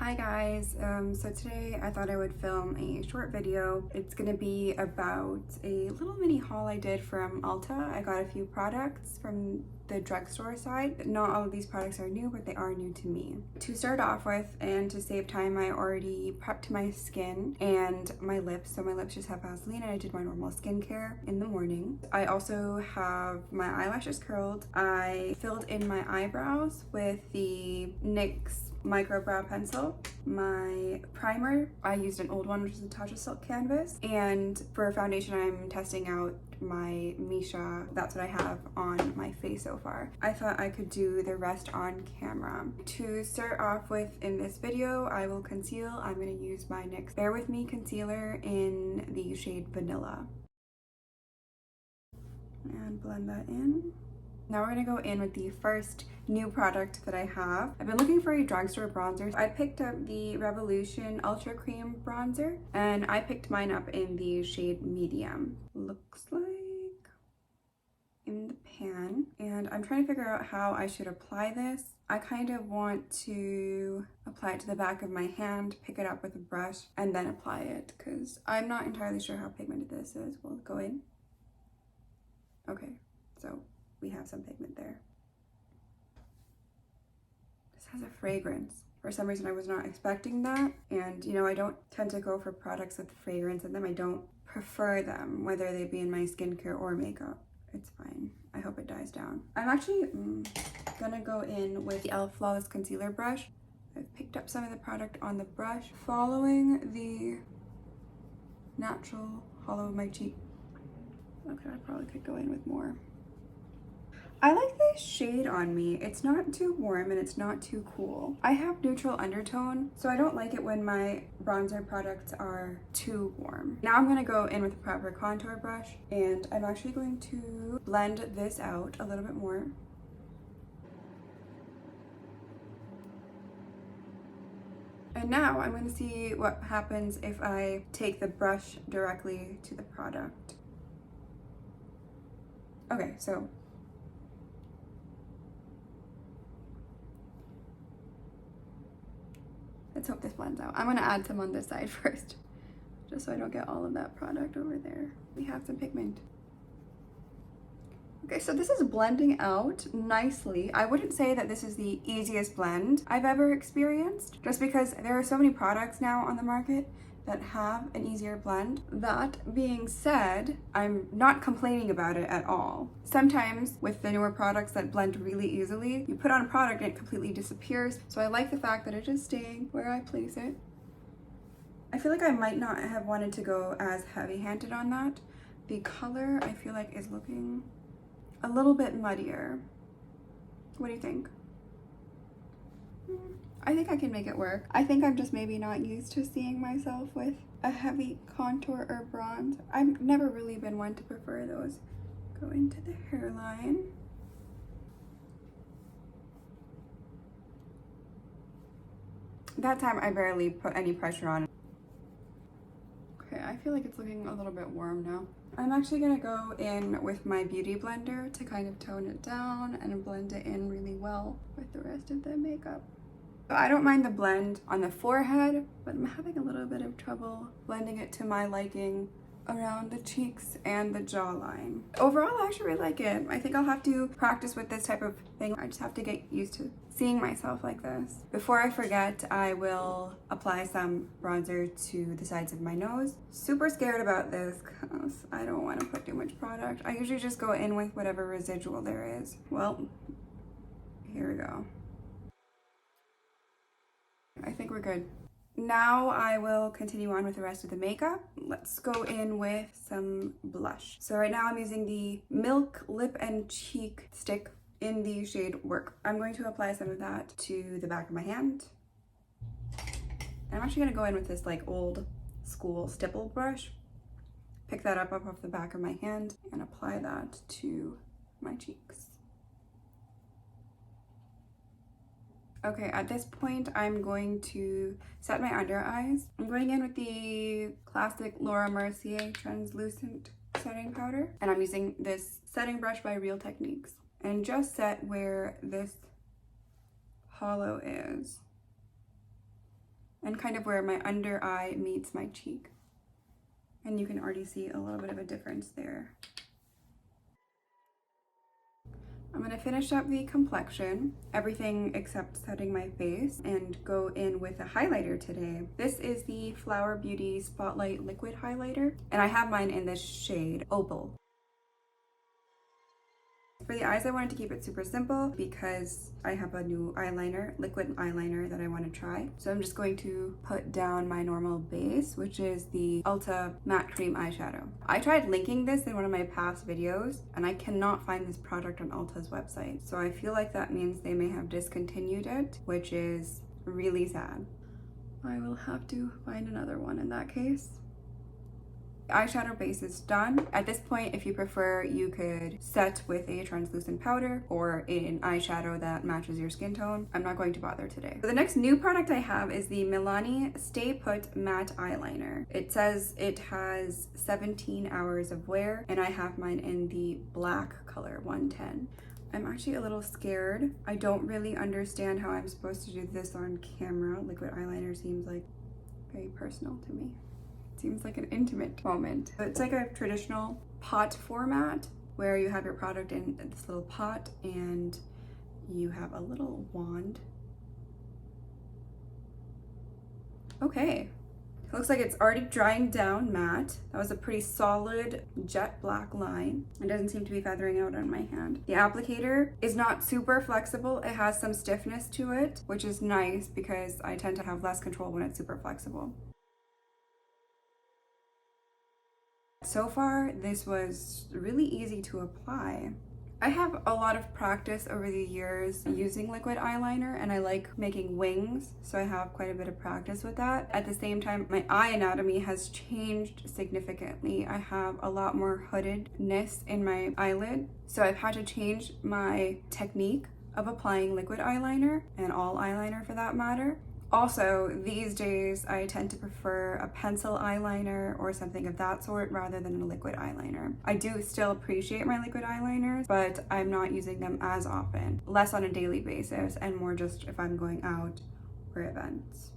Hi guys, so today I thought I would film a short video. It's gonna be about a little mini haul I did from Ulta. I got a few products from the drugstore side. Not all of these products are new, but they are new to me. To start off with, and to save time, I already prepped my skin and my lips. So my lips just have Vaseline and I did my normal skincare in the morning. I also have my eyelashes curled. I filled in my eyebrows with the NYX Micro Brow Pencil. My primer, I used an old one, which is a Tatcha Silk Canvas. And for foundation, I'm testing out my Missha. That's what I have on my face so far. I thought I could do the rest on camera. To start off with in this video, I will conceal. I'm going to use my NYX Bear With Me concealer in the shade Vanilla. And blend that in. Now we're gonna go in with the first new product that I have. I've been looking for a drugstore bronzer. I picked up the Revolution Ultra Cream Bronzer and I picked mine up in the shade Medium. Looks like in the pan. And I'm trying to figure out how I should apply this. I kind of want to apply it to the back of my hand, pick it up with a brush, and then apply it because I'm not entirely sure how pigmented this is. We'll go in. Okay, so we have some pigment there. This has a fragrance. For some reason I was not expecting that. And you know, I don't tend to go for products with fragrance in them. I don't prefer them, whether they be in my skincare or makeup. It's fine. I hope it dies down. I'm actually gonna go in with the e.l.f. Flawless Concealer Brush. I've picked up some of the product on the brush, following the natural hollow of my cheek. Okay, I probably could go in with more. I like this shade on me. It's not too warm and it's not too cool. I have neutral undertone, so I don't like it when my bronzer products are too warm. Now I'm gonna go in with a proper contour brush and I'm actually going to blend this out a little bit more. And now I'm gonna see what happens if I take the brush directly to the product. Okay, so let's hope this blends out. I'm gonna add some on this side first, just so I don't get all of that product over there. We have some pigment. Okay, so this is blending out nicely. I wouldn't say that this is the easiest blend I've ever experienced, just because there are so many products now on the market that have an easier blend. That being said, I'm not complaining about it at all. Sometimes with the newer products that blend really easily, you put on a product and it completely disappears. So I like the fact that it is staying where I place it. I feel like I might not have wanted to go as heavy-handed on that. The color I feel like is looking a little bit muddier. What do you think? I think I can make it work. I think I'm just maybe not used to seeing myself with a heavy contour or bronze. I've never really been one to prefer those. Go into the hairline. That time I barely put any pressure on. Okay, I feel like it's looking a little bit warm now. I'm actually gonna go in with my beauty blender to kind of tone it down and blend it in really well with the rest of the makeup. I don't mind the blend on the forehead, but I'm having a little bit of trouble blending it to my liking around the cheeks and the jawline. Overall, I actually really like it. I think I'll have to practice with this type of thing. I just have to get used to seeing myself like this. Before I forget, I will apply some bronzer to the sides of my nose. Super scared about this because I don't want to put too much product. I usually just go in with whatever residual there is. Well, here we go. I think we're good. Now I will continue on with the rest of the makeup. Let's go in with some blush. So right now I'm using the Milk Lip and Cheek Stick in the shade Work. I'm going to apply some of that to the back of my hand. And I'm actually gonna go in with this like old school stipple brush. Pick that up off the back of my hand and apply that to my cheeks. Okay, at this point, I'm going to set my under eyes. I'm going in with the classic Laura Mercier translucent setting powder. And I'm using this setting brush by Real Techniques. And just set where this hollow is. and kind of where my under eye meets my cheek. And you can already see a little bit of a difference there. I'm going to finish up the complexion, everything except setting my face, and go in with a highlighter today. This is the Flower Beauty Spotlight Liquid Highlighter, and I have mine in this shade, Opal. For the eyes, I wanted to keep it super simple because I have a new eyeliner, liquid eyeliner that I want to try. So I'm just going to put down my normal base, which is the Ulta Matte Cream Eyeshadow. I tried linking this in one of my past videos and I cannot find this product on Ulta's website. So I feel like that means they may have discontinued it, which is really sad. I will have to find another one in that case. Eyeshadow base is done. At this point, if you prefer, you could set with a translucent powder or an eyeshadow that matches your skin tone. I'm not going to bother today. So the next new product I have is the Milani Stay Put Matte Eyeliner. It says it has 17 hours of wear, and I have mine in the black color, 110. I'm actually a little scared. I don't really understand how I'm supposed to do this on camera. Liquid eyeliner seems like very personal to me. Seems like an intimate moment. It's like a traditional pot format where you have your product in this little pot and you have a little wand. Okay, it looks like it's already drying down matte. That was a pretty solid jet black line. It doesn't seem to be feathering out on my hand. The applicator is not super flexible. It has some stiffness to it, which is nice because I tend to have less control when it's super flexible. So far, this was really easy to apply. I have a lot of practice over the years using liquid eyeliner, and I like making wings, so I have quite a bit of practice with that. At the same time, my eye anatomy has changed significantly. I have a lot more hoodedness in my eyelid, so I've had to change my technique of applying liquid eyeliner, and all eyeliner for that matter. Also, these days, I tend to prefer a pencil eyeliner or something of that sort rather than a liquid eyeliner. I do still appreciate my liquid eyeliners, but I'm not using them as often. Less on a daily basis and more just if I'm going out for events.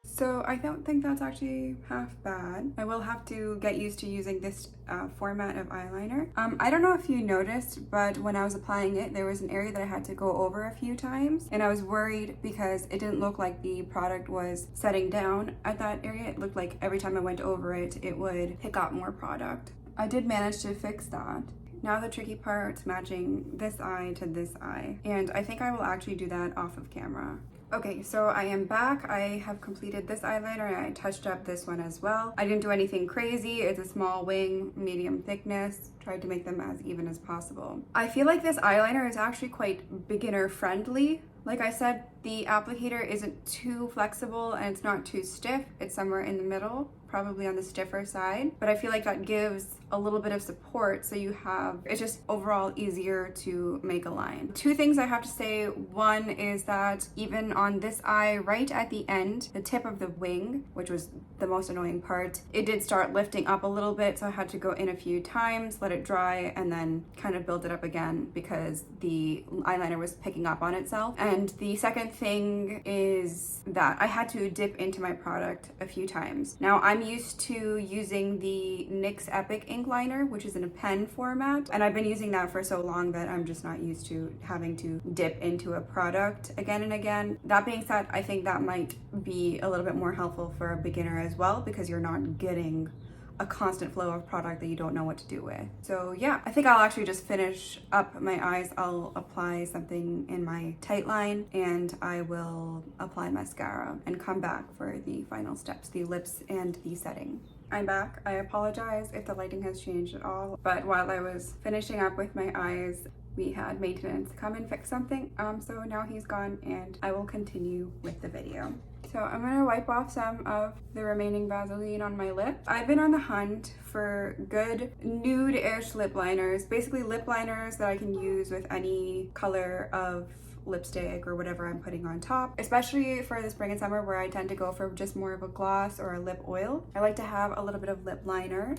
So I don't think that's actually half bad. I will have to get used to using this format of eyeliner. I don't know if you noticed, but when I was applying it, there was an area that I had to go over a few times, and I was worried because it didn't look like the product was setting down at that area. It looked like every time I went over it, it would pick up more product. I did manage to fix that. Now the tricky part's matching this eye to this eye, and I think I will actually do that off of camera. Okay, so I am back. I have completed this eyeliner and I touched up this one as well. I didn't do anything crazy. It's a small wing, medium thickness. Tried to make them as even as possible. I feel like this eyeliner is actually quite beginner friendly. Like I said, the applicator isn't too flexible and it's not too stiff. It's somewhere in the middle, probably on the stiffer side. But I feel like that gives a little bit of support, so you have, it's just overall easier to make a line. Two things I have to say. One is that even on this eye, right at the end, the tip of the wing, which was the most annoying part, it did start lifting up a little bit, so I had to go in a few times, let it dry, and then kind of build it up again because the eyeliner was picking up on itself. And the second thing is that I had to dip into my product a few times. Now I'm used to using the NYX Epic ink liner, which is in a pen format, and I've been using that for so long that I'm just not used to having to dip into a product again and again. That being said, I think that might be a little bit more helpful for a beginner as well, because you're not getting a constant flow of product that you don't know what to do with. So yeah, I think I'll actually just finish up my eyes. I'll apply something in my tight line and I will apply mascara and come back for the final steps, the lips and the setting. I'm back. I apologize if the lighting has changed at all, but while I was finishing up with my eyes, we had maintenance come and fix something. So now he's gone and I will continue with the video. So I'm gonna wipe off some of the remaining Vaseline on my lip. I've been on the hunt for good nude-ish lip liners, basically lip liners that I can use with any color of lipstick or whatever I'm putting on top, especially for the spring and summer where I tend to go for just more of a gloss or a lip oil. I like to have a little bit of lip liner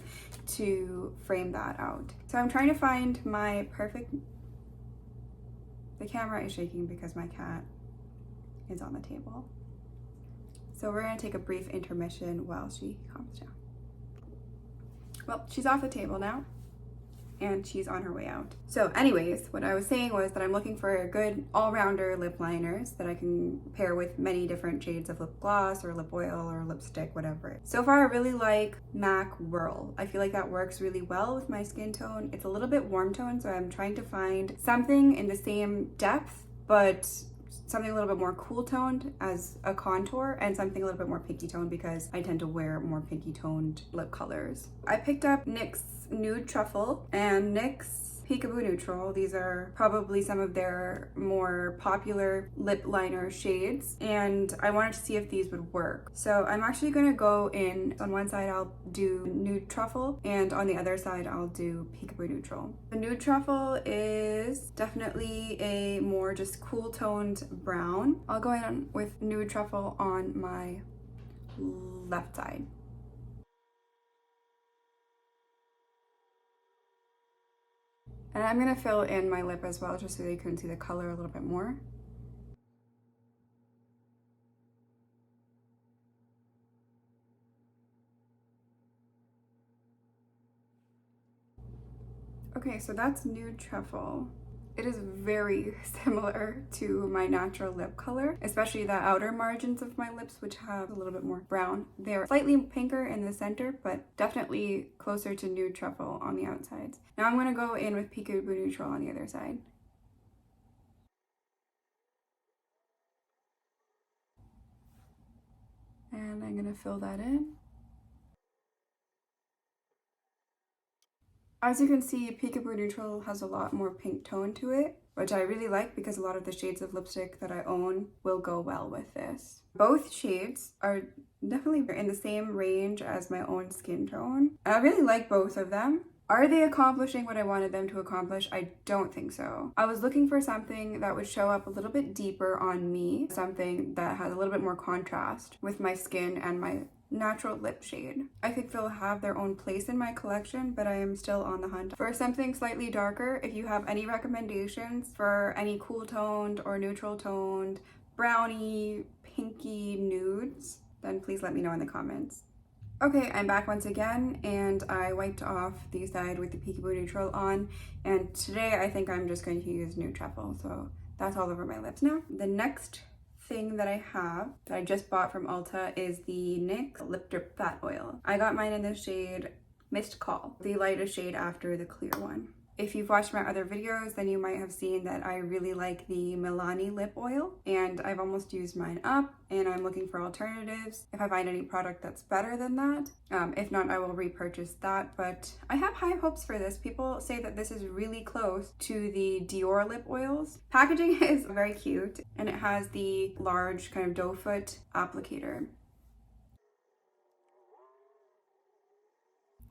to frame that out. So I'm trying to find my perfect, The camera is shaking because my cat is on the table. So we're gonna take a brief intermission while she calms down. Well, she's off the table now, and she's on her way out. So anyways, what I was saying was that I'm looking for good all-rounder lip liners that I can pair with many different shades of lip gloss or lip oil or lipstick, whatever. So far, I really like MAC Whirl. I feel like that works really well with my skin tone. It's a little bit warm tone, so I'm trying to find something in the same depth, but something a little bit more cool toned as a contour, and something a little bit more pinky toned because I tend to wear more pinky toned lip colors. I picked up NYX Nude Truffle and NYX Peekaboo Neutral. These are probably some of their more popular lip liner shades, and I wanted to see if these would work. So I'm actually gonna go in, on one side I'll do Nude Truffle, and on the other side I'll do Peekaboo Neutral. The Nude Truffle is definitely a more just cool toned brown. I'll go in with Nude Truffle on my left side. And I'm gonna fill in my lip as well, just so you can see the color a little bit more. Okay, so that's Nude Truffle. It is very similar to my natural lip color, especially the outer margins of my lips, which have a little bit more brown. They're slightly pinker in the center, but definitely closer to Nude Truffle on the outsides. Now I'm gonna go in with Peekaboo Neutral on the other side. And I'm gonna fill that in. As you can see, Peekaboo Neutral has a lot more pink tone to it, which I really like because a lot of the shades of lipstick that I own will go well with this. Both shades are definitely in the same range as my own skin tone. I really like both of them. Are they accomplishing what I wanted them to accomplish? I don't think so. I was looking for something that would show up a little bit deeper on me, something that has a little bit more contrast with my skin and my natural lip shade. I think they'll have their own place in my collection, but I am still on the hunt for something slightly darker. If you have any recommendations for any cool toned or neutral toned, brownie, pinky nudes, then please let me know in the comments. Okay, I'm back once again, and I wiped off the side with the Peekaboo Neutral on, and today I think I'm just going to use Nude Truffle, so that's all over my lips now. The next thing that I have that I just bought from Ulta is the NYX Lip Drip Fat Oil. I got mine in the shade Missed Call, the lightest shade after the clear one. If you've watched my other videos, then you might have seen that I really like the Milani lip oil, and I've almost used mine up, and I'm looking for alternatives if I find any product that's better than that. If not, I will repurchase that, but I have high hopes for this. People say that this is really close to the Dior lip oils. Packaging is very cute, and it has the large kind of doe foot applicator.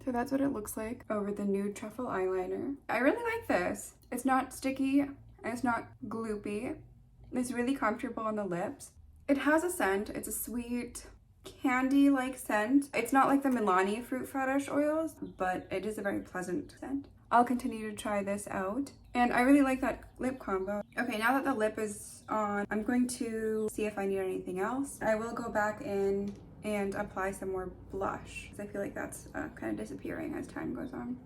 So that's what it looks like over the Nude Truffle eyeliner. I really like this. It's not sticky, and it's not gloopy. It's really comfortable on the lips. It has a scent. It's a sweet candy-like scent. It's not like the Milani Fruit Fetish oils, but it is a very pleasant scent. I'll continue to try this out. And I really like that lip combo. Okay, now that the lip is on, I'm going to see if I need anything else. I will go back in and apply some more blush, because I feel like that's kind of disappearing as time goes on.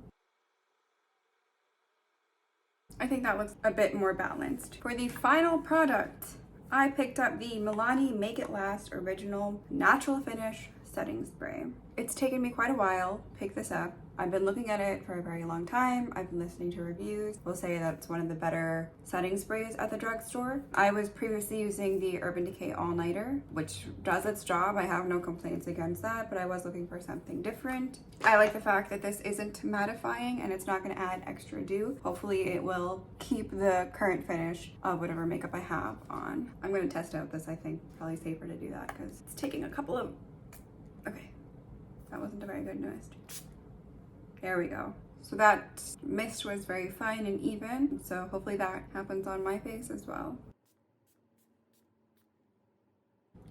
I think that looks a bit more balanced. For the final product, I picked up the Milani Make It Last Original Natural Finish Setting Spray. It's taken me quite a while to pick this up. I've been looking at it for a very long time. I've been listening to reviews. We'll say that it's one of the better setting sprays at the drugstore. I was previously using the Urban Decay All Nighter, which does its job. I have no complaints against that, but I was looking for something different. I like the fact that this isn't mattifying and it's not gonna add extra dew. Hopefully it will keep the current finish of whatever makeup I have on. I'm gonna test out this, I think. Probably safer to do that because it's taking a couple of, okay, that wasn't a very good mist. There we go. So that mist was very fine and even, so hopefully that happens on my face as well.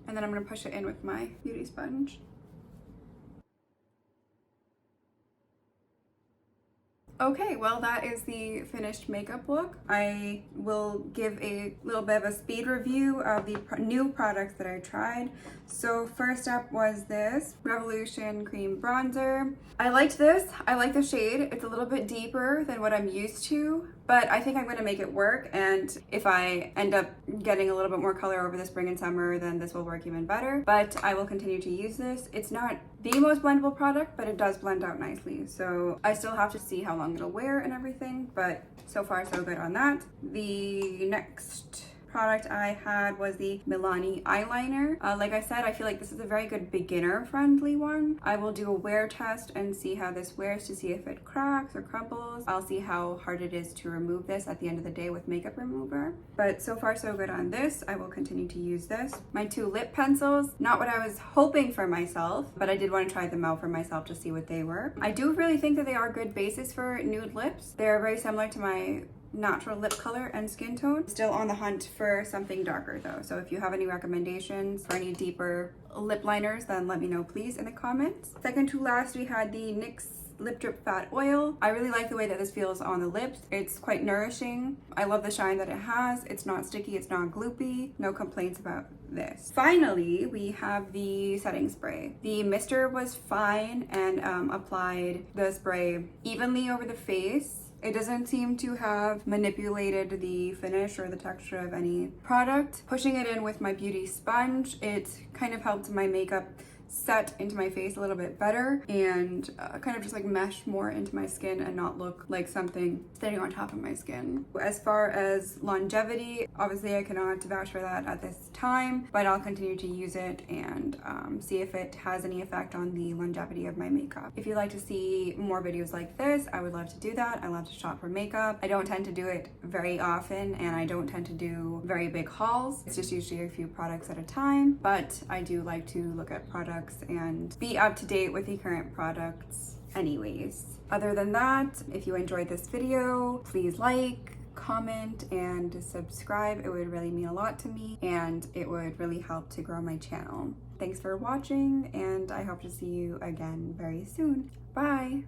And then I'm gonna push it in with my beauty sponge. Okay, well that is the finished makeup look. I will give a little bit of a speed review of the new products that I tried. So first up was this Revolution Cream Bronzer. I liked this. I like the shade. It's a little bit deeper than what I'm used to, but I think I'm going to make it work, and if I end up getting a little bit more color over the spring and summer, then this will work even better. But I will continue to use this. It's not the most blendable product, but it does blend out nicely. So I still have to see how long it'll wear and everything, but so far so good on that. The next product I had was the Milani eyeliner. Like I said, I feel like this is a very good beginner friendly one. I will do a wear test and see how this wears to see if it cracks or crumbles. I'll see how hard it is to remove this at the end of the day with makeup remover. But so far so good on this. I will continue to use this. My two lip pencils, not what I was hoping for myself, but I did want to try them out for myself to see what they were. I do really think that they are good bases for nude lips. They're very similar to my natural lip color and skin tone. Still on the hunt for something darker though, so if you have any recommendations for any deeper lip liners, then let me know please in the comments. Second to last, we had the NYX Lip Drip Fat Oil. I really like the way that this feels on the lips. It's quite nourishing. I love the shine that it has. It's not sticky, it's not gloopy. No complaints about this. Finally, we have the setting spray. The mister was fine and applied the spray evenly over the face. It doesn't seem to have manipulated the finish or the texture of any product. Pushing it in with my beauty sponge, it kind of helped my makeup set into my face a little bit better and kind of just like mesh more into my skin and not look like something sitting on top of my skin. As far as longevity, obviously I cannot vouch for that at this time, but I'll continue to use it and see if it has any effect on the longevity of my makeup. If you'd like to see more videos like this, I would love to do that. I love to shop for makeup. I don't tend to do it very often, and I don't tend to do very big hauls. It's just usually a few products at a time, but I do like to look at products and be up to date with the current products anyways. Other than that, if you enjoyed this video, please like, comment, and subscribe. It would really mean a lot to me, and it would really help to grow my channel. Thanks for watching, and I hope to see you again very soon. Bye!